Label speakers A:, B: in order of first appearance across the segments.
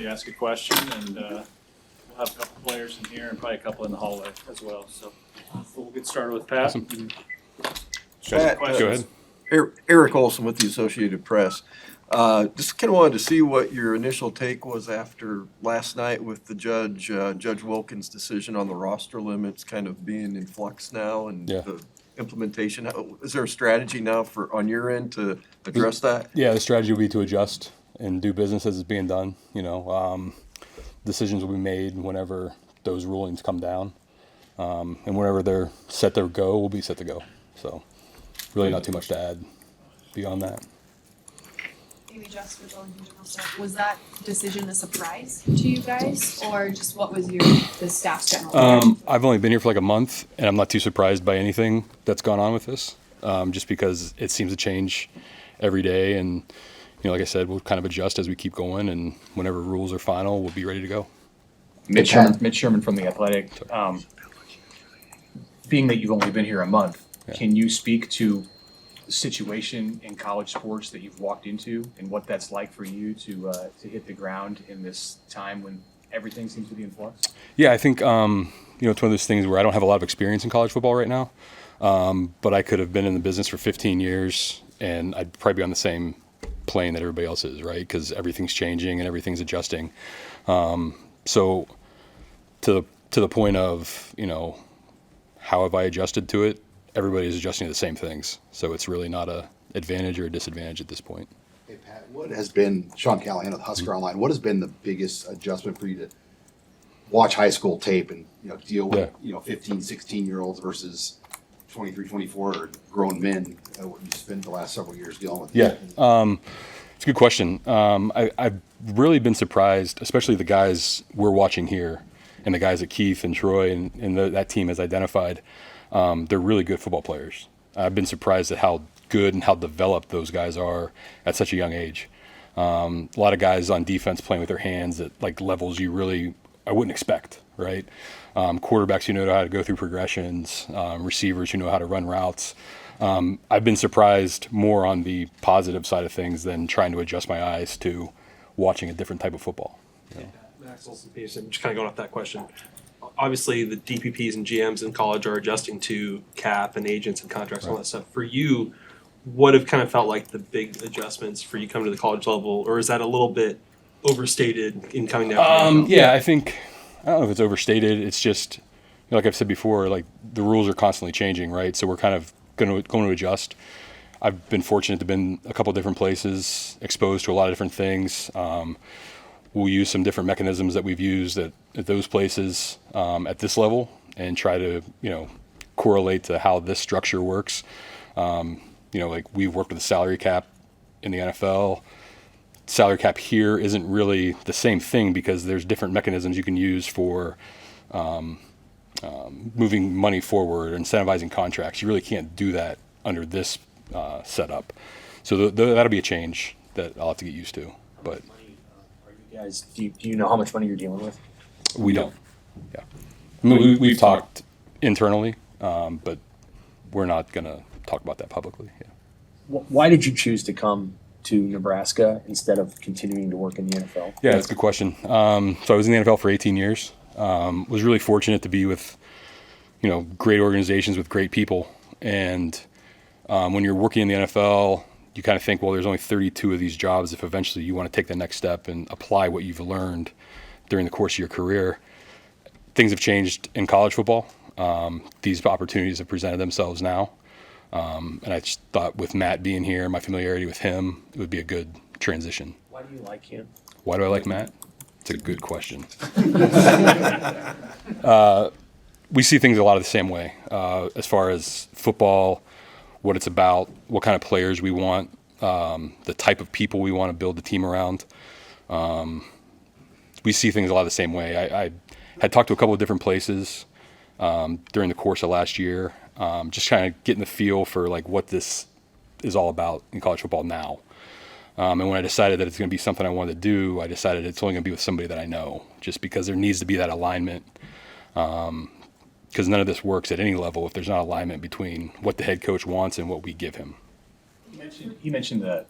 A: You ask a question, and we'll have a couple players in here and probably a couple in the hallway as well. So we'll get started with Pat.
B: Awesome.
C: Pat,
B: Go ahead.
C: Eric Olson with the Associated Press. Just kind of wanted to see what your initial take was after last night with the Judge Wilkins' decision on the roster limits kind of being in flux now and the implementation. Is there a strategy now on your end to address that?
B: Yeah, the strategy will be to adjust and do business as it's being done. Decisions will be made whenever those rulings come down, and whenever they're set to go, we'll be set to go. So, really, not too much to add beyond that.
D: Maybe just for going to general stuff, was that decision a surprise to you guys, or just what was the staff's general?
B: I've only been here for like a month, and I'm not too surprised by anything that's gone on with this, just because it seems to change every day. And, like I said, we'll kind of adjust as we keep going, and whenever rules are final, we'll be ready to go.
E: Mitch Sherman from The Athletic. Being that you've only been here a month, can you speak to the situation in college sports that you've walked into and what that's like for you to hit the ground in this time when everything seems to be in flux?
B: Yeah, I think, it's one of those things where I don't have a lot of experience in college football right now, but I could have been in the business for 15 years, and I'd probably be on the same plane that everybody else is, right? Because everything's changing and everything's adjusting. So to the point of, how have I adjusted to it? Everybody's adjusting to the same things. So it's really not a advantage or a disadvantage at this point.
F: Hey, Pat, what has been, Sean Callahan of Husker Online, what has been the biggest adjustment for you to watch high school tape and, deal with, 15, 16-year-olds versus 23, 24 grown men, what you spent the last several years dealing with?
B: Yeah, it's a good question. I've really been surprised, especially the guys we're watching here and the guys that Keith and Troy and that team has identified. They're really good football players. I've been surprised at how good and how developed those guys are at such a young age. A lot of guys on defense playing with their hands at like levels I wouldn't expect, right? Quarterbacks who know how to go through progressions, receivers who know how to run routes. I've been surprised more on the positive side of things than trying to adjust my eyes to watching a different type of football.
G: Max Olson-Peterson, just kind of going off that question. Obviously, the DPPs and GMs in college are adjusting to cap and agents and contracts and all that stuff. For you, what have kind of felt like the big adjustments for you coming to the college level, or is that a little bit overstated in coming down?
B: Yeah, I don't know if it's overstated. It's just, like I've said before, like the rules are constantly changing, right? So we're kind of going to adjust. I've been fortunate to have been a couple different places, exposed to a lot of different things. We'll use some different mechanisms that we've used at those places at this level and try to, correlate to how this structure works. Like we've worked with the salary cap in the NFL. Salary cap here isn't really the same thing because there's different mechanisms you can use for moving money forward, incentivizing contracts. You really can't do that under this setup. So that'll be a change that I'll have to get used to. But
H: guys, do you know how much money you're dealing with?
B: We don't. Yeah, I mean, we've talked internally, but we're not going to talk about that publicly. Yeah.
H: Why did you choose to come to Nebraska instead of continuing to work in the NFL?
B: Yeah, that's a good question. So I was in the NFL for 18 years. Was really fortunate to be with, great organizations with great people. And when you're working in the NFL, you kind of think, well, there's only 32 of these jobs if eventually you want to take the next step and apply what you've learned during the course of your career. Things have changed in college football. These opportunities have presented themselves now. And I just thought with Matt being here, my familiarity with him, it would be a good transition.
H: Why do you like him?
B: Why do I like Matt? It's a good question. We see things a lot of the same way as far as football, what it's about, what kind of players we want, the type of people we want to build the team around. We see things a lot of the same way. I had talked to a couple of different places during the course of last year, just kind of getting the feel for like what this is all about in college football now. And when I decided that it's going to be something I wanted to do, I decided it's only going to be with somebody that I know, just because there needs to be that alignment. Because none of this works at any level if there's not alignment between what the head coach wants and what we give him.
E: You mentioned the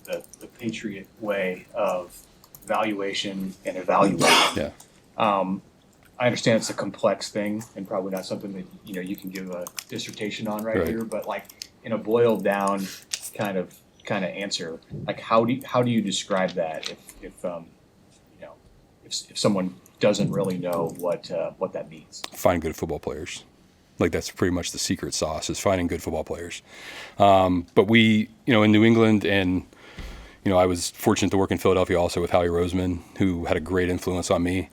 E: Patriot way of valuation and evaluation.
B: Yeah.
E: I understand it's a complex thing and probably not something that, you can give a dissertation on right
B: Right.
E: here, but like in a boiled down kind of answer, like how do you describe that if someone doesn't really know what that means?
B: Find good football players. Like that's pretty much the secret sauce is finding good football players. But we, in New England and, I was fortunate to work in Philadelphia also with Howie Roseman, who had a great influence on me.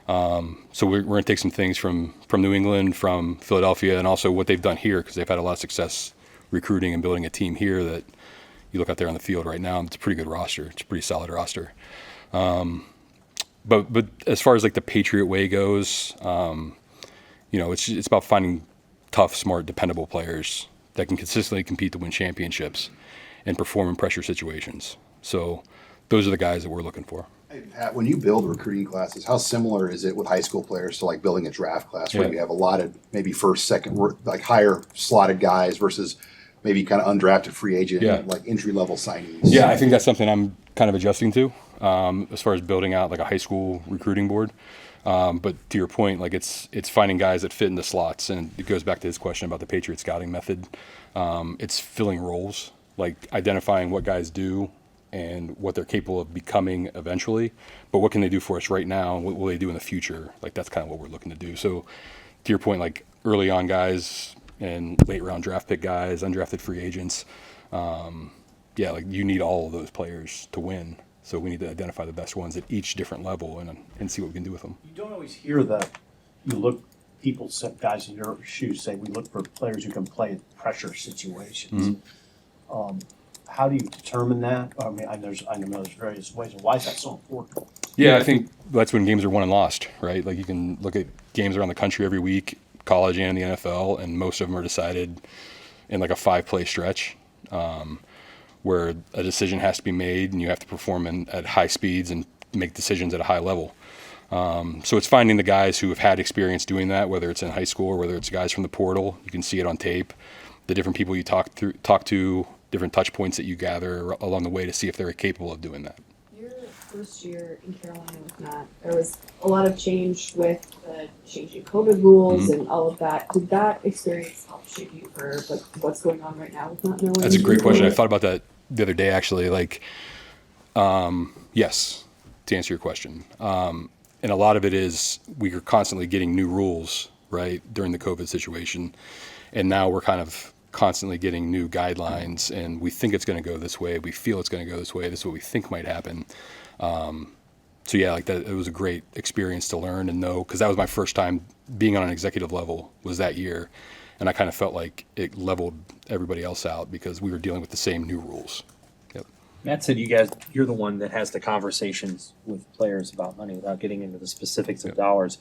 B: So we're going to take some things from New England, from Philadelphia, and also what they've done here because they've had a lot of success recruiting and building a team here that you look out there on the field right now, it's a pretty good roster. It's a pretty solid roster. But as far as like the Patriot way goes, it's about finding tough, smart, dependable players that can consistently compete to win championships and perform in pressure situations. So those are the guys that we're looking for.
F: Hey, Pat, when you build recruiting classes, how similar is it with high school players to like building a draft class where
B: Yeah.
F: you have a lot of maybe first, second, like higher slotted guys versus maybe kind of undrafted free agent,
B: Yeah.
F: like entry level signees?
B: Yeah, I think that's something I'm kind of adjusting to as far as building out like a high school recruiting board. But to your point, like it's finding guys that fit in the slots, and it goes back to his question about the Patriot scouting method. It's filling roles, like identifying what guys do and what they're capable of becoming eventually, but what can they do for us right now and what will they do in the future? Like that's kind of what we're looking to do. So to your point, like early on guys and late round draft pick guys, undrafted free agents, like you need all of those players to win. So we need to identify the best ones at each different level and see what we can do with them.
I: You don't always hear that. Guys in your shoes say we look for players who can play in pressure situations. How do you determine that? I mean, I know there's various ways. Why is that so important?
B: Yeah, I think that's when games are won and lost, right? Like you can look at games around the country every week, college and the NFL, and most of them are decided in like a 5-play stretch where a decision has to be made and you have to perform at high speeds and make decisions at a high level. So it's finding the guys who have had experience doing that, whether it's in high school or whether it's guys from the portal. You can see it on tape, the different people you talk to, different touch points that you gather along the way to see if they're capable of doing that.
D: Your first year in Carolina with Matt, there was a lot of change with the changing COVID rules and all of that. Did that experience help shape you for what's going on right now with not knowing?
B: That's a great question. I thought about that the other day, actually. Like, yes, to answer your question. And a lot of it is we are constantly getting new rules, right, during the COVID situation. And now we're kind of constantly getting new guidelines, and we think it's going to go this way. We feel it's going to go this way. This is what we think might happen. So yeah, like that, it was a great experience to learn and know, because that was my first time being on an executive level was that year. And I kind of felt like it leveled everybody else out because we were dealing with the same new rules. Yep.
H: Matt said you're the one that has the conversations with players about money without getting into the specifics of dollars.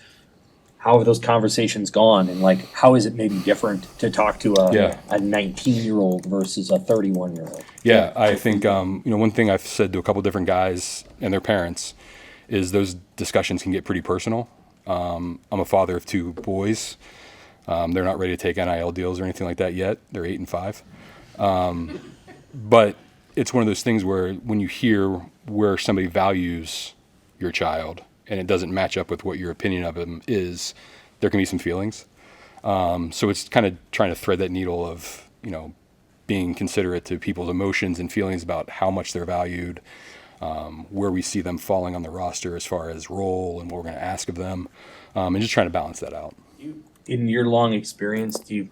H: How have those conversations gone, and like how is it maybe different to talk to a 19-year-old versus a 31-year-old?
B: Yeah, I think one thing I've said to a couple different guys and their parents is those discussions can get pretty personal. I'm a father of 2 boys. They're not ready to take NIL deals or anything like that yet. They're 8 and 5. But it's one of those things where when you hear where somebody values your child and it doesn't match up with what your opinion of them is, there can be some feelings. So it's kind of trying to thread that needle of, being considerate to people's emotions and feelings about how much they're valued, where we see them falling on the roster as far as role and what we're going to ask of them, and just trying to balance that out.
H: In your long experience, I'm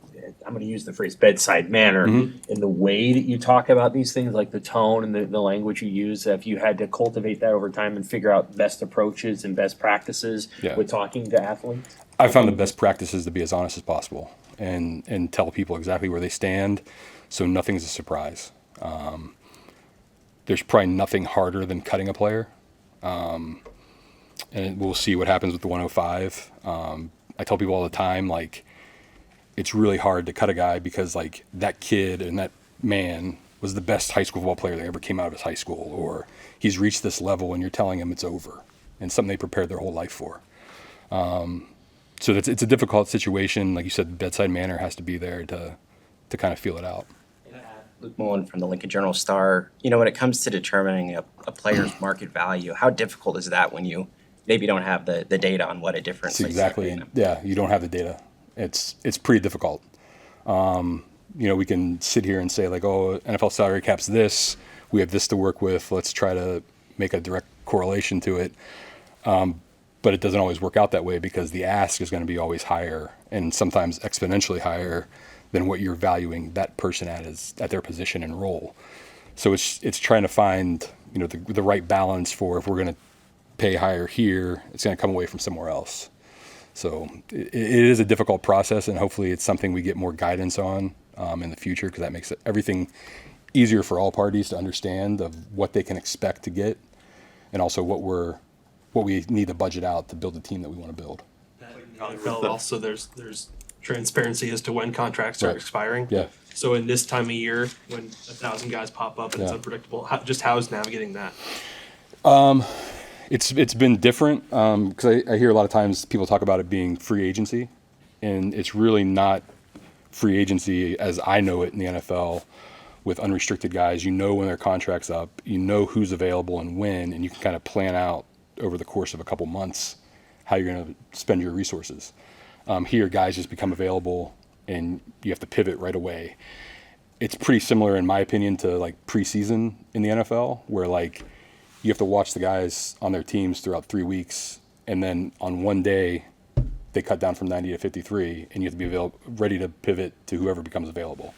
H: going to use the phrase bedside manner, in the way that you talk about these things, like the tone and the language you use, have you had to cultivate that over time and figure out best approaches and best practices with talking to athletes?
B: I found the best practices to be as honest as possible and tell people exactly where they stand so nothing's a surprise. There's probably nothing harder than cutting a player, and we'll see what happens with the 105. I tell people all the time, like, it's really hard to cut a guy because, like, that kid and that man was the best high school football player that ever came out of his high school, or he's reached this level and you're telling him it's over and something they prepared their whole life for. So it's a difficult situation. Like you said, the bedside manner has to be there to kind of feel it out.
J: Luke Mullen from the Lincoln Journal-Star. You know, when it comes to determining a player's market value, how difficult is that when you maybe don't have the data on what a difference?
B: It's exactly, yeah, you don't have the data. It's pretty difficult. You know, we can sit here and say like, oh, NFL salary cap's this, we have this to work with, let's try to make a direct correlation to it. But it doesn't always work out that way because the ask is going to be always higher and sometimes exponentially higher than what you're valuing that person at their position and role. So it's trying to find, you know, the right balance for if we're going to pay higher here, it's going to come away from somewhere else. So it is a difficult process, and hopefully it's something we get more guidance on in the future, because that makes everything easier for all parties to understand of what they can expect to get, and also what we need to budget out to build the team that we want to build.
G: NFL also, there's transparency as to when contracts are
B: Right.
G: expiring.
B: Yeah.
G: So in this time of year, when 1,000 guys pop up and it's
B: Yeah.
G: unpredictable, how is navigating that?
B: It's been different because I hear a lot of times people talk about it being free agency, and it's really not free agency as I know it in the NFL. With unrestricted guys, you know when their contract's up, you know who's available and when, and you can kind of plan out over the course of a couple months how you're going to spend your resources. Here, guys just become available, and you have to pivot right away. It's pretty similar, in my opinion, to like preseason in the NFL, where like you have to watch the guys on their teams throughout 3 weeks, and then on one day they cut down from 90 to 53, and you have to be ready to pivot to whoever becomes available.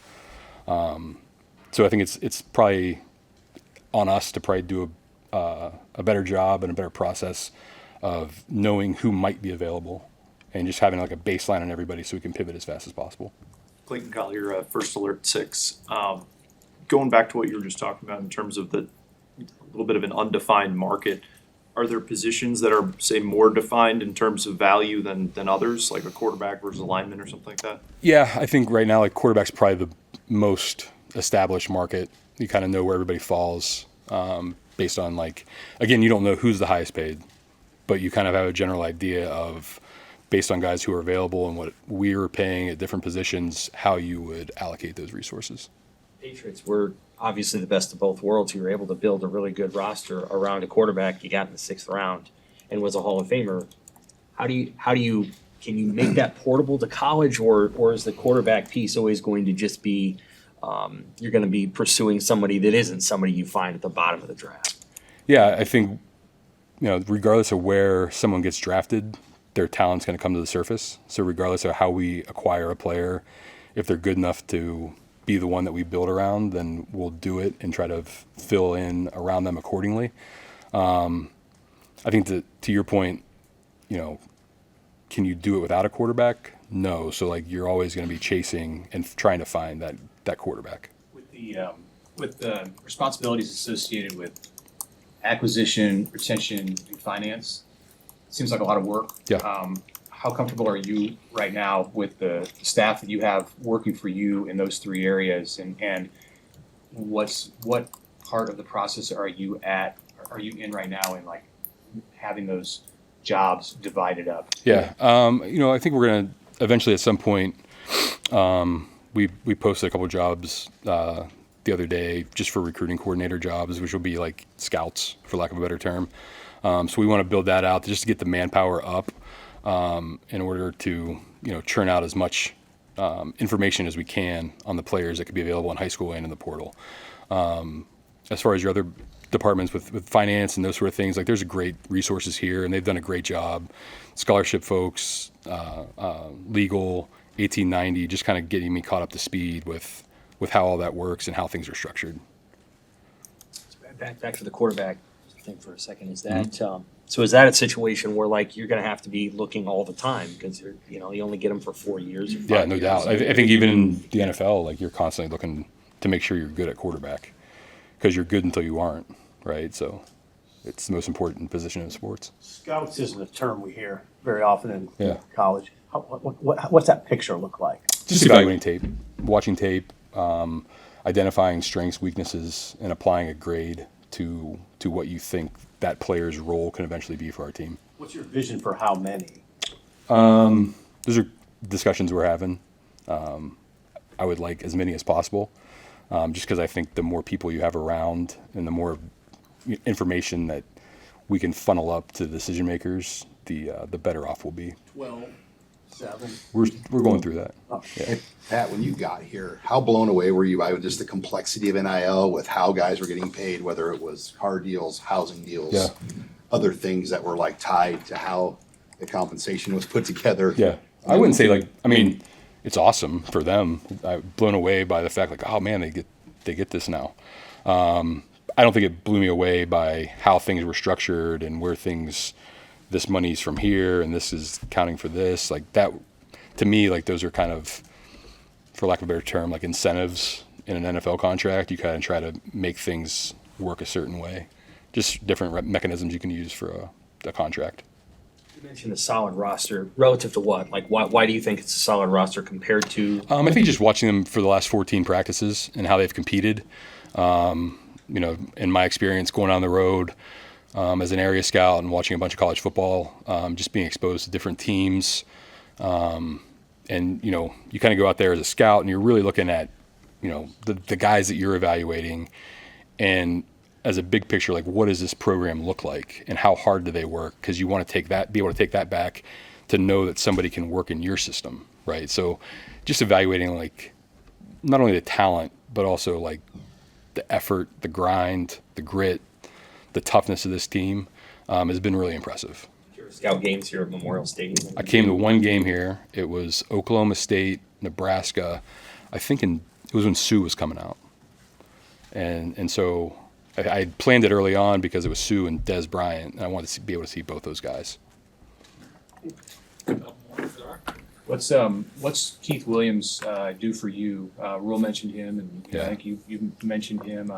B: So I think it's probably on us to probably do a better job and a better process of knowing who might be available and just having like a baseline on everybody so we can pivot as fast as possible.
K: Clayton Collier, First Alert 6. Going back to what you were just talking about in terms of the little bit of an undefined market, are there positions that are, say, more defined in terms of value than others, like a quarterback versus a lineman or something like that?
B: Yeah, I think right now like quarterback's probably the most established market. You kind of know where everybody falls based on like, again, you don't know who's the highest paid, but you kind of have a general idea of, based on guys who are available and what we're paying at different positions, how you would allocate those resources.
H: Patriots were obviously the best of both worlds. You were able to build a really good roster around a quarterback you got in the 6th round and was a Hall of Famer. Can you make that portable to college, or is the quarterback piece always going to just be you're going to be pursuing somebody that isn't somebody you find at the bottom of the draft?
B: Yeah, I think, you know, regardless of where someone gets drafted, their talent's going to come to the surface. So regardless of how we acquire a player, if they're good enough to be the one that we build around, then we'll do it and try to fill in around them accordingly. I think that, to your point, you know, can you do it without a quarterback? No. So like you're always going to be chasing and trying to find that quarterback.
E: With the responsibilities associated with acquisition, retention, and finance, it seems like a lot of work.
B: Yeah.
E: How comfortable are you right now with the staff that you have working for you in those 3 areas, and what part of the process are you in right now in like having those jobs divided up?
B: Yeah. You know, I think we're going to eventually at some point, we posted a couple of jobs the other day just for recruiting coordinator jobs, which will be like scouts, for lack of a better term. So we want to build that out just to get the manpower up in order to, you know, churn out as much information as we can on the players that could be available in high school and in the portal. As far as your other departments with finance and those sort of things, like there's great resources here, and they've done a great job. Scholarship folks, legal, 1890, just kind of getting me caught up to speed with how all that works and how things are structured.
H: Back to the quarterback thing for a second. Is that so? Is that a situation where like you're going to have to be looking all the time because you only get them for 4 years? Or 5
B: Yeah, no
H: years.
B: doubt. I think even in the NFL, like you're constantly looking to make sure you're good at quarterback, because you're good until you aren't, right? So it's the most important position in sports.
I: Scouts isn't a term we hear very often in
B: Yeah.
I: college. What's that picture look like?
B: Just evaluating tape, watching tape, identifying strengths, weaknesses, and applying a grade to what you think that player's role can eventually be for our team.
I: What's your vision for how many?
B: Those are discussions we're having. I would like as many as possible. just because I think the more people you have around and the more information that we can funnel up to decision makers, the better off we'll be.
I: 7.
B: We're going through that. Yeah.
F: Hey, Pat, when you got here, how blown away were you by just the complexity of NIL with how guys were getting paid, whether it was car deals, housing deals,
B: Yeah.
F: other things that were like tied to how the compensation was put together?
B: Yeah, I wouldn't say like. I mean, it's awesome for them. I'm blown away by the fact like, oh man, they get this now. I don't think it blew me away by how things were structured and where things. This money's from here, and this is counting for this. Like that, to me, like those are kind of, for lack of a better term, like incentives in an NFL contract. You kind of try to make things work a certain way. Just different mechanisms you can use for a contract.
H: You mentioned a solid roster relative to what? Like, why do you think it's a solid roster compared to?
B: I think just watching them for the last 14 practices and how they've competed. In my experience going on the road as an area scout and watching a bunch of college football, just being exposed to different teams. And, you kind of go out there as a scout and you're really looking at, the guys that you're evaluating and as a big picture, like what does this program look like and how hard do they work? Because you want to be able to take that back to know that somebody can work in your system, right? So just evaluating like not only the talent, but also like the effort, the grind, the grit, the toughness of this team has been really impressive.
H: Scout games here at Memorial Stadium.
B: I came to one game here. It was Oklahoma State, Nebraska. I think it was when Sue was coming out. And so I planned it early on because it was Sue and Des Bryant, and I wanted to be able to see both those guys.
E: What's Keith Williams do for you? Rule mentioned him, and
B: Yeah.
E: I think you mentioned him.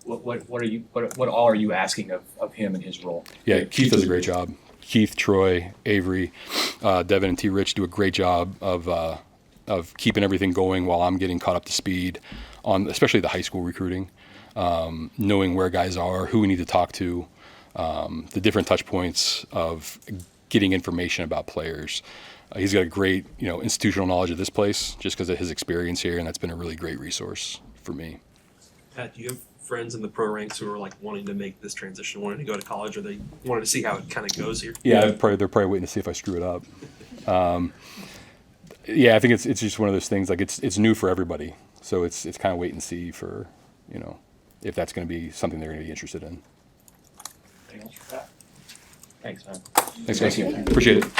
E: What all are you asking of him and his role?
B: Yeah, Keith does a great job. Keith, Troy, Avery, Devin, and T. Rich do a great job of keeping everything going while I'm getting caught up to speed on especially the high school recruiting, knowing where guys are, who we need to talk to, the different touch points of getting information about players. He's got a great, institutional knowledge of this place just because of his experience here, and that's been a really great resource for me.
G: Pat, do you have friends in the pro ranks who are like wanting to make this transition, wanting to go to college, or they wanted to see how it kind of goes here?
B: Yeah, they're probably waiting to see if I screw it up. I think it's just one of those things. Like it's new for everybody, so it's kind of wait and see for if that's going to be something they're going to be interested in.
H: Thanks, man.
B: Thanks, guys. Appreciate it.